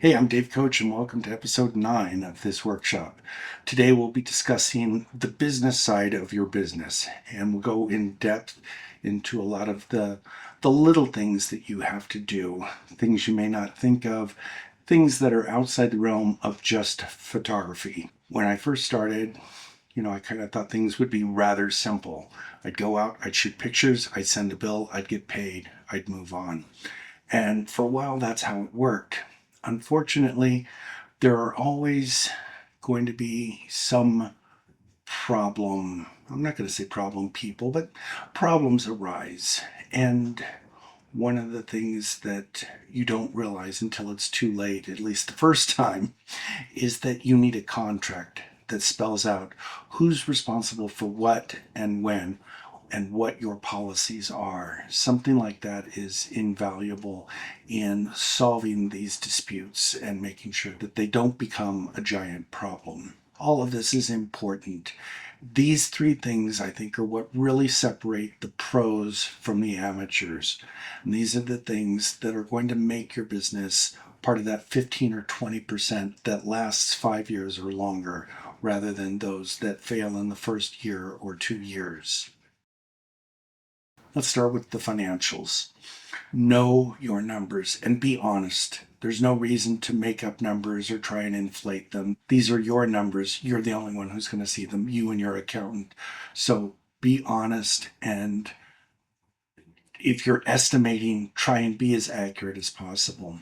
Hey, I'm Dave Koch, and welcome to episode 9 of this workshop. Today, we'll be discussing the business side of your business, and we'll go in depth into a lot of the little things that you have to do, things you may not think of, things that are outside the realm of just photography. When I first started, I kind of thought things would be rather simple. I'd go out, I'd shoot pictures, I'd send a bill, I'd get paid, I'd move on. And for a while, that's how it worked. Unfortunately, there are always going to be some problem. I'm not going to say problem people, but problems arise. And one of the things that you don't realize until it's too late, at least the first time, is that you need a contract that spells out who's responsible for what and when and what your policies are. Something like that is invaluable in solving these disputes and making sure that they don't become a giant problem. All of this is important. These three things, I think, are what really separate the pros from the amateurs. And these are the things that are going to make your business part of that 15 or 20% that lasts 5 years or longer, rather than those that fail in the first year or 2 years. Let's start with the financials. Know your numbers and be honest. There's no reason to make up numbers or try and inflate them. These are your numbers. You're the only one who's going to see them, you and your accountant. So be honest, and if you're estimating, try and be as accurate as possible.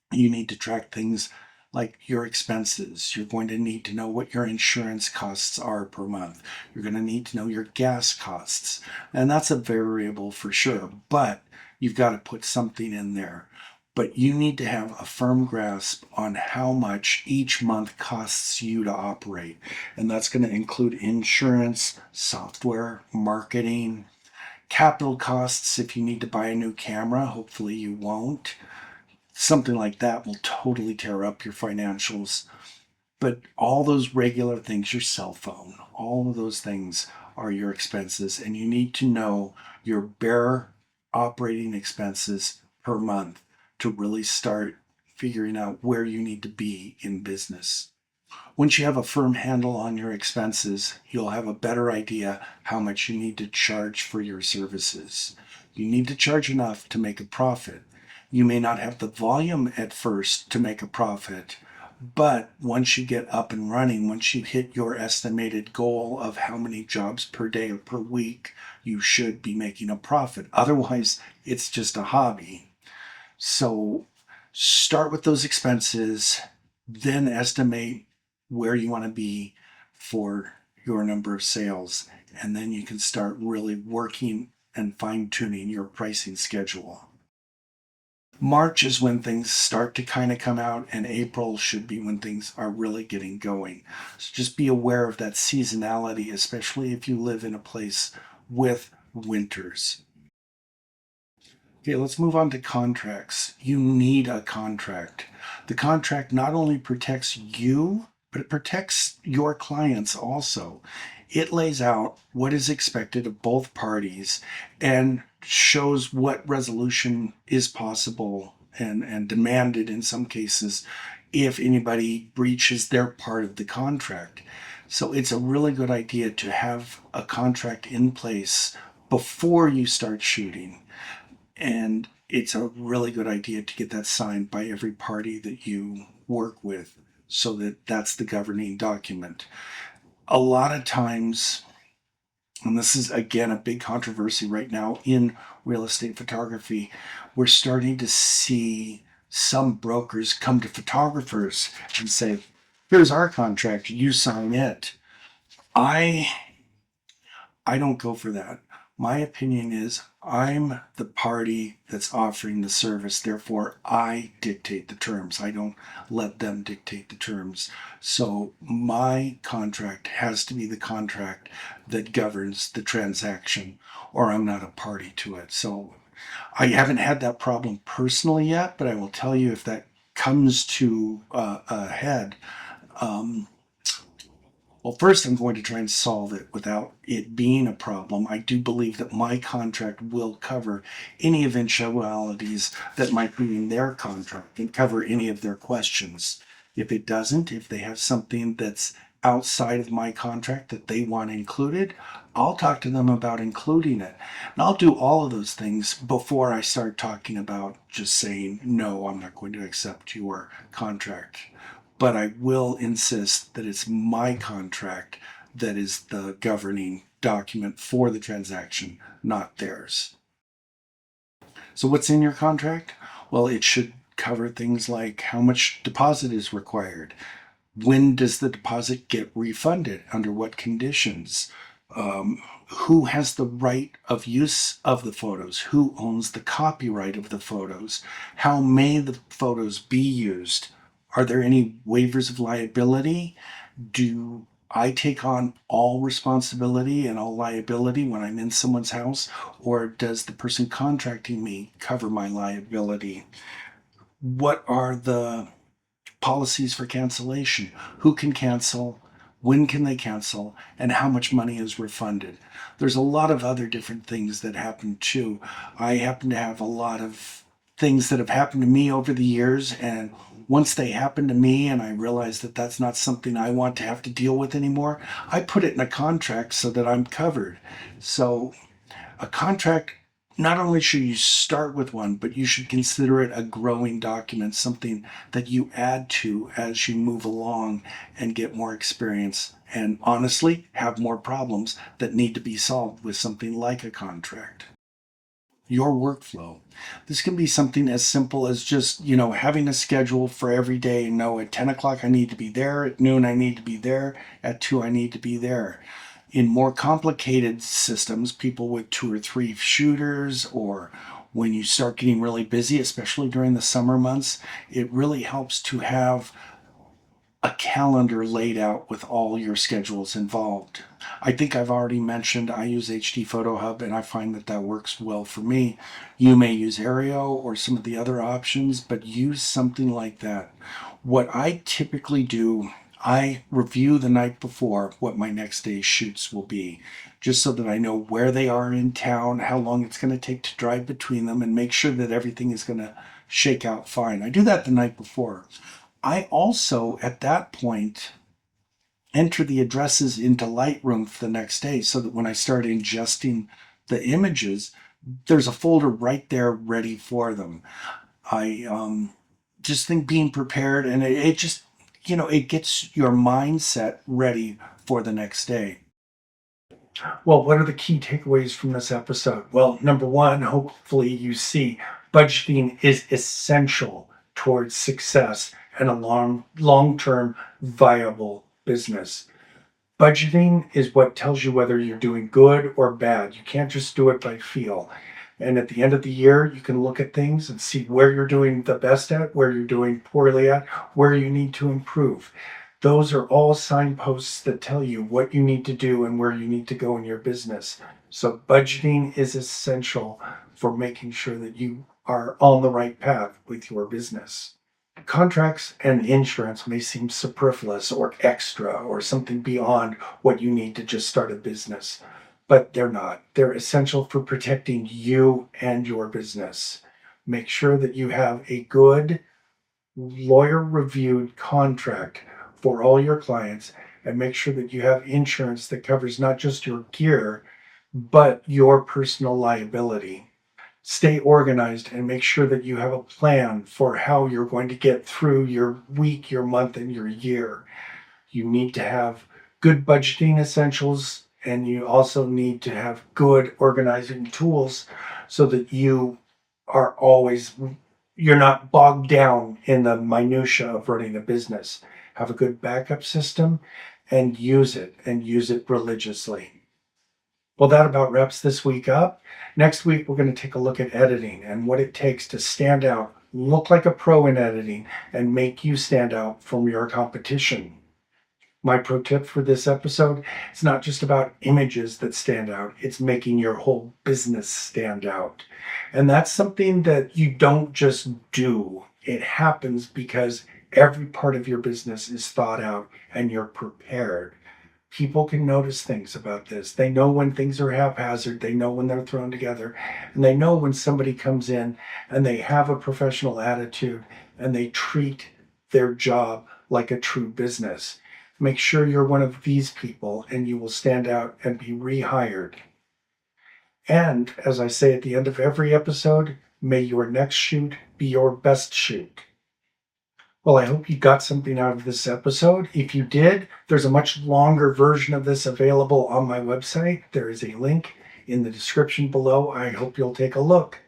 You need to track things like your expenses. You're going to need to know what your insurance costs are per month. You're going to need to know your gas costs. And that's a variable for sure, but you've got to put something in there. But you need to have a firm grasp on how much each month costs you to operate. And that's going to include insurance, software, marketing, capital costs if you need to buy a new camera. Hopefully you won't. Something like that will totally tear up your financials. But all those regular things, your cell phone, all of those things are your expenses, and you need to know your bare operating expenses per month to really start figuring out where you need to be in business. Once you have a firm handle on your expenses, you'll have a better idea how much you need to charge for your services. You need to charge enough to make a profit. You may not have the volume at first to make a profit, but once you get up and running, once you hit your estimated goal of how many jobs per day or per week, you should be making a profit. Otherwise, it's just a hobby. So start with those expenses, then estimate where you want to be for your number of sales, and then you can start really working and fine tuning your pricing schedule. March is when things start to kind of come out, and April should be when things are really getting going. So just be aware of that seasonality, especially if you live in a place with winters. Okay, let's move on to contracts. You need a contract. The contract not only protects you, but it protects your clients also. It lays out what is expected of both parties and shows what resolution is possible and demanded in some cases if anybody breaches their part of the contract. So it's a really good idea to have a contract in place before you start shooting. And it's a really good idea to get that signed by every party that you work with so that that's the governing document. A lot of times, and this is again a big controversy right now in real estate photography, we're starting to see some brokers come to photographers and say, here's our contract, you sign it. I I don't go for that. My opinion is I'm the party that's offering the service. Therefore, I dictate the terms. I don't let them dictate the terms. So my contract has to be the contract that governs the transaction, or I'm not a party to it. So I haven't had that problem personally yet, but I will tell you if that comes to a head, um, Well, first, I'm going to try and solve it without it being a problem. I do believe that my contract will cover any eventualities that might be in their contract and cover any of their questions. If it doesn't, if they have something that's outside of my contract that they want included, I'll talk to them about including it. And I'll do all of those things before I start talking about just saying, no, I'm not going to accept your contract. But I will insist that it's my contract that is the governing document for the transaction, not theirs. So, what's in your contract? Well, it should cover things like how much deposit is required. When does the deposit get refunded? Under what conditions? Who has the right of use of the photos? Who owns the copyright of the photos? How may the photos be used? Are there any waivers of liability? Do I take on all responsibility and all liability when I'm in someone's house? Or does the person contracting me cover my liability? What are the policies for cancellation? Who can cancel? When can they cancel? And how much money is refunded? There's a lot of other different things that happen too. I happen to have a lot of things that have happened to me over the years, and once they happen to me and I realize that that's not something I want to have to deal with anymore, I put it in a contract so that I'm covered. So a contract, not only should you start with one, but you should consider it a growing document, something that you add to as you move along and get more experience and honestly have more problems that need to be solved with something like a contract. Your workflow. This can be something as simple as just, having a schedule for every day. At 10 o'clock I need to be there, at noon I need to be there, at 2 I need to be there. In more complicated systems, people with 2 or 3 shooters, or when you start getting really busy, especially during the summer months, it really helps to have a calendar laid out with all your schedules involved. I think I've already mentioned I use HD Photo Hub, and I find that that works well for me. You may use Aereo or some of the other options, but use something like that. What I typically do, I review the night before what my next day's shoots will be, just so that I know where they are in town, how long it's going to take to drive between them, and make sure that everything is going to shake out fine. I do that the night before. I also, at that point, enter the addresses into Lightroom for the next day so that when I start ingesting the images, there's a folder right there ready for them. I just think being prepared, and it just, it gets your mindset ready for the next day. Well, what are the key takeaways from this episode? Well, number one, hopefully you see budgeting is essential towards success and a long-term viable business. Budgeting is what tells you whether you're doing good or bad. You can't just do it by feel. And at the end of the year, you can look at things and see where you're doing the best at, where you're doing poorly at, where you need to improve. Those are all signposts that tell you what you need to do and where you need to go in your business. So budgeting is essential for making sure that you are on the right path with your business. Contracts and insurance may seem superfluous or extra or something beyond what you need to just start a business, but they're not. They're essential for protecting you and your business. Make sure that you have a good lawyer-reviewed contract for all your clients, and make sure that you have insurance that covers not just your gear, but your personal liability. Stay organized and make sure that you have a plan for how you're going to get through your week, your month, and your year. You need to have good budgeting essentials, and you also need to have good organizing tools so that you're not bogged down in the minutia of running a business. Have a good backup system and use it religiously. Well, that about wraps this week up. Next week, we're going to take a look at editing and what it takes to stand out, look like a pro in editing, and make you stand out from your competition. My pro tip for this episode, it's not just about images that stand out, it's making your whole business stand out. And that's something that you don't just do. It happens because every part of your business is thought out and you're prepared. People can notice things about this. They know when things are haphazard. They know when they're thrown together. And they know when somebody comes in and they have a professional attitude and they treat their job like a true business. Make sure you're one of these people and you will stand out and be rehired. And as I say at the end of every episode, may your next shoot be your best shoot. Well, I hope you got something out of this episode. If you did, there's a much longer version of this available on my website. There is a link in the description below. I hope you'll take a look.